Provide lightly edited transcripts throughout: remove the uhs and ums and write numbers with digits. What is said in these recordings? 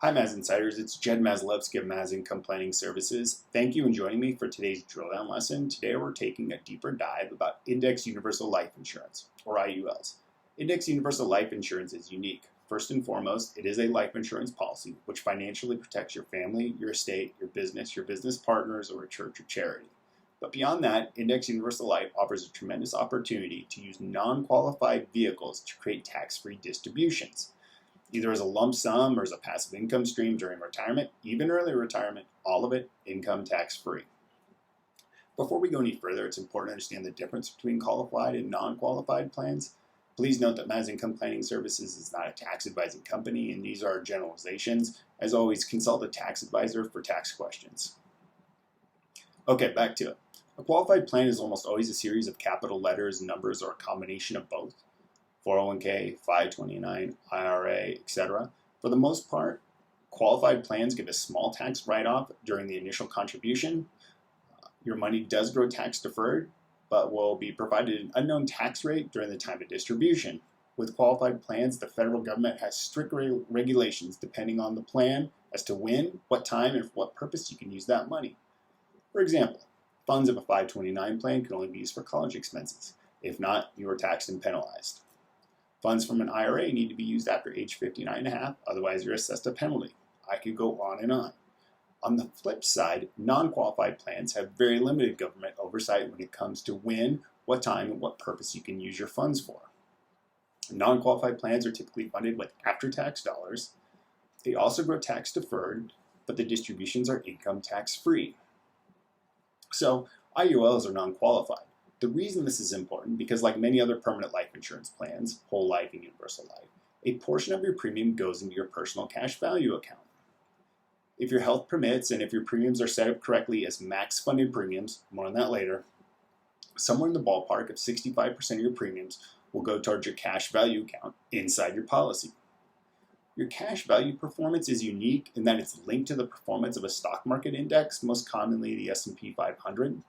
Hi, Maz Insiders. It's Jed Maslowski of Maz Income Planning Services. Thank you for joining me for today's drill down lesson. Today we're taking a deeper dive about Index Universal Life Insurance, or IULs. Index Universal Life Insurance is unique. First and foremost, it is a life insurance policy which financially protects your family, your estate, your business partners, or a church or charity. But beyond that, Index Universal Life offers a tremendous opportunity to use non-qualified vehicles to create tax-free distributions. Either as a lump sum or as a passive income stream during retirement, even early retirement, all of it income tax free. Before we go any further, it's important to understand the difference between qualified and non-qualified plans. Please note that Maz Income Planning Services is not a tax advising company, and these are generalizations. As always, consult a tax advisor for tax questions. Okay, back to it. A qualified plan is almost always a series of capital letters, numbers, or a combination of both. 401k, 529, IRA, etc. For the most part, qualified plans give a small tax write-off during the initial contribution. Your money does grow tax deferred, but will be provided an unknown tax rate during the time of distribution. With qualified plans, the federal government has strict regulations depending on the plan as to when, what time, and for what purpose you can use that money. For example, funds of a 529 plan can only be used for college expenses. If not, you are taxed and penalized. Funds from an IRA need to be used after age 59 and a half, otherwise you're assessed a penalty. I could go on and on. On the flip side, non-qualified plans have very limited government oversight when it comes to when, what time, and what purpose you can use your funds for. Non-qualified plans are typically funded with after-tax dollars. They also grow tax deferred, but the distributions are income tax free. So IULs are non-qualified. The reason this is important, because like many other permanent life insurance plans, whole life and universal life, a portion of your premium goes into your personal cash value account. If your health permits and if your premiums are set up correctly as max funded premiums, more on that later, somewhere in the ballpark of 65% of your premiums will go towards your cash value account inside your policy. Your cash value performance is unique in that it's linked to the performance of a stock market index, most commonly the S&P 500.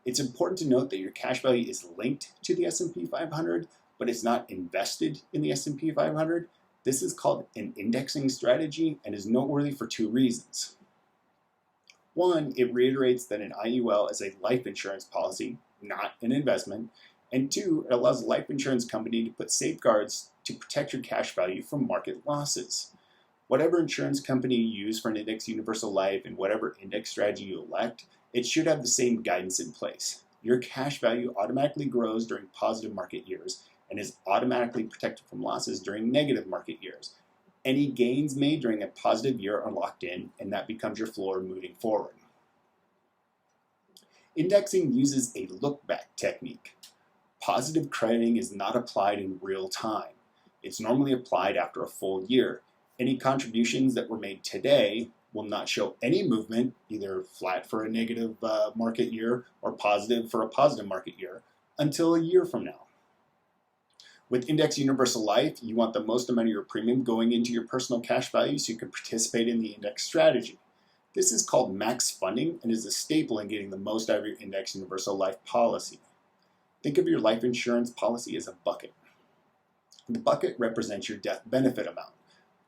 It's important to note that your cash value is linked to the S&P 500, but it's not invested in the S&P 500. This is called an indexing strategy and is noteworthy for two reasons. One, it reiterates that an IUL is a life insurance policy, not an investment. And two, it allows a life insurance company to put safeguards to protect your cash value from market losses. Whatever insurance company you use for an Index Universal Life and whatever index strategy you elect, it should have the same guidance in place. Your cash value automatically grows during positive market years and is automatically protected from losses during negative market years. Any gains made during a positive year are locked in, and that becomes your floor moving forward. Indexing uses a look-back technique. Positive crediting is not applied in real time. It's normally applied after a full year. Any contributions that were made today will not show any movement, either flat for a negative market year or positive for a positive market year, until a year from now. With Index Universal Life, you want the most amount of your premium going into your personal cash value so you can participate in the index strategy. This is called max funding and is a staple in getting the most out of your Index Universal Life policy. Think of your life insurance policy as a bucket. The bucket represents your death benefit amount.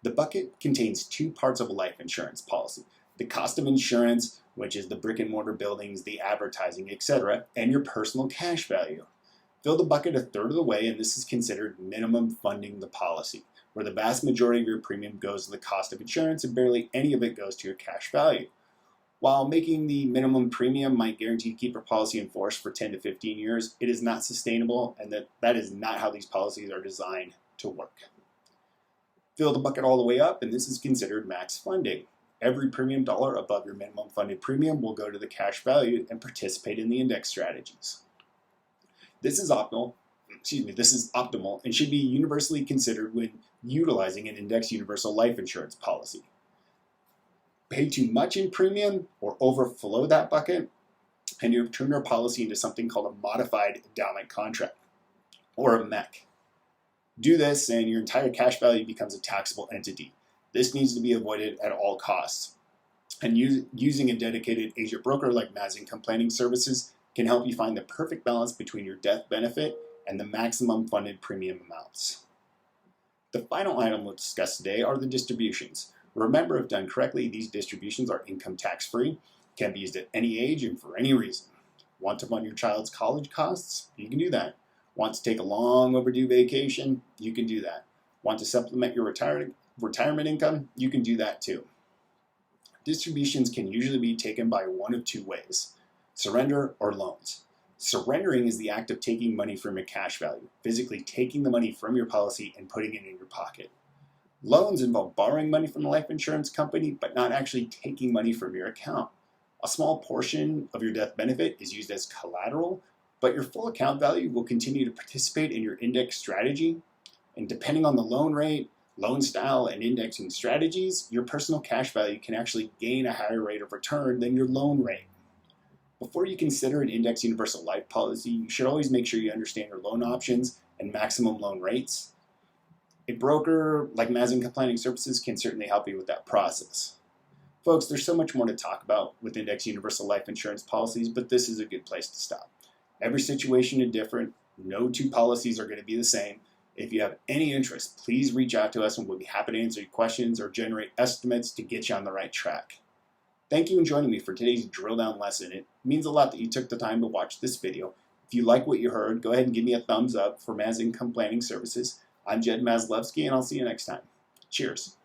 The bucket contains two parts of a life insurance policy: the cost of insurance, which is the brick and mortar buildings, the advertising, etc., and your personal cash value. Fill the bucket a third of the way, and this is considered minimum funding the policy, where the vast majority of your premium goes to the cost of insurance and barely any of it goes to your cash value. While making the minimum premium might guarantee to keep your policy in force for 10 to 15 years, it is not sustainable, and that is not how these policies are designed to work. Fill the bucket all the way up, and this is considered max funding. Every premium dollar above your minimum funded premium will go to the cash value and participate in the index strategies. This is optimal and should be universally considered when utilizing an Index Universal Life Insurance policy. Pay too much in premium or overflow that bucket, and you turn your policy into something called a modified endowment contract, or a MEC. Do this and your entire cash value becomes a taxable entity. This needs to be avoided at all costs. And using a dedicated agent broker like Maz Income Planning Services can help you find the perfect balance between your death benefit and the maximum funded premium amounts. The final item we'll discuss today are the distributions. Remember, if done correctly, these distributions are income tax-free, can be used at any age and for any reason. Want to fund your child's college costs? You can do that. Want to take a long overdue vacation? You can do that. Want to supplement your retirement income? You can do that too. Distributions can usually be taken by one of two ways: surrender or loans. Surrendering is the act of taking money from your cash value, physically taking the money from your policy and putting it in your pocket. Loans involve borrowing money from the life insurance company, but not actually taking money from your account. A small portion of your death benefit is used as collateral, but your full account value will continue to participate in your index strategy. And depending on the loan rate, loan style, and indexing strategies, your personal cash value can actually gain a higher rate of return than your loan rate. Before you consider an index universal life policy, you should always make sure you understand your loan options and maximum loan rates. A broker like Maslowski Planning Services can certainly help you with that process. Folks, there's so much more to talk about with index universal life insurance policies, but this is a good place to stop. Every situation is different. No two policies are going to be the same. If you have any interest, please reach out to us and we'll be happy to answer your questions or generate estimates to get you on the right track. Thank you for joining me for today's drill down lesson. It means a lot that you took the time to watch this video. If you like what you heard, go ahead and give me a thumbs up for Maslowski Planning Services. I'm Jed Maslowski, and I'll see you next time. Cheers.